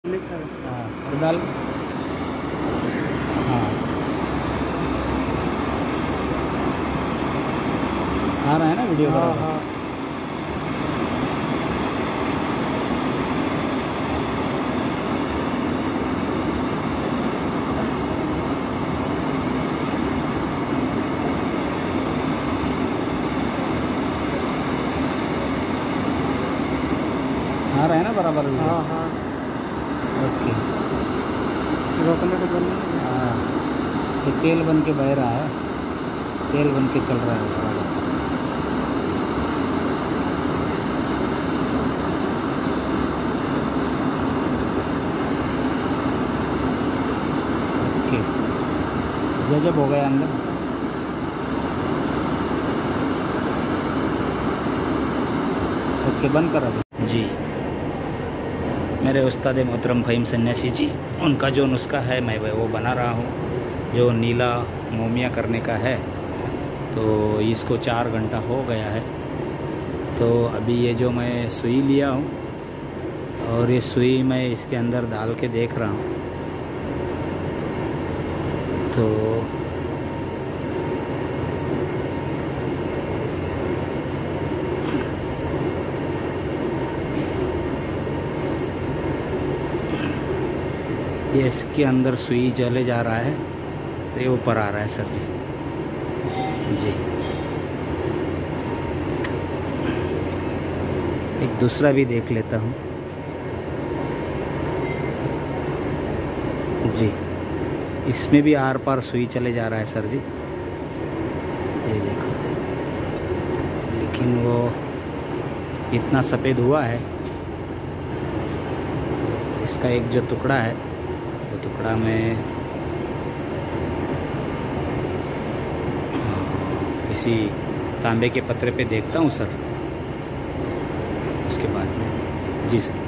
हाँ और डाल। हाँ आ रहा है ना वीडियो बराबर। हाँ आ रहा है ना बराबर वीडियो। हाँ हाँ ओके। रोकने को बंद। हाँ ये तेल बन के बह रहा है, तेल बन के चल रहा है बराबर। ओके जब हो गया अंदर। ओके बंद कर अभी जी। मेरे उस्ताद मोहतरम फ़हीम सन्यासी जी, उनका जो नुस्खा है मैं वो बना रहा हूँ, जो नीला मोमिया करने का है। तो इसको 4 घंटा हो गया है। तो अभी ये जो मैं सुई लिया हूँ और ये सुई मैं इसके अंदर डाल के देख रहा हूँ। तो ये इसके अंदर सुई चले जा रहा है, तो ये ऊपर आ रहा है सर जी। जी एक दूसरा भी देख लेता हूँ जी। इसमें भी आर पार सुई चले जा रहा है सर जी, ये देखो। लेकिन वो इतना सफ़ेद हुआ है, तो इसका एक जो टुकड़ा है वो टुकड़ा में किसी तांबे के पत्रे पे देखता हूँ सर, उसके बाद में। जी सर।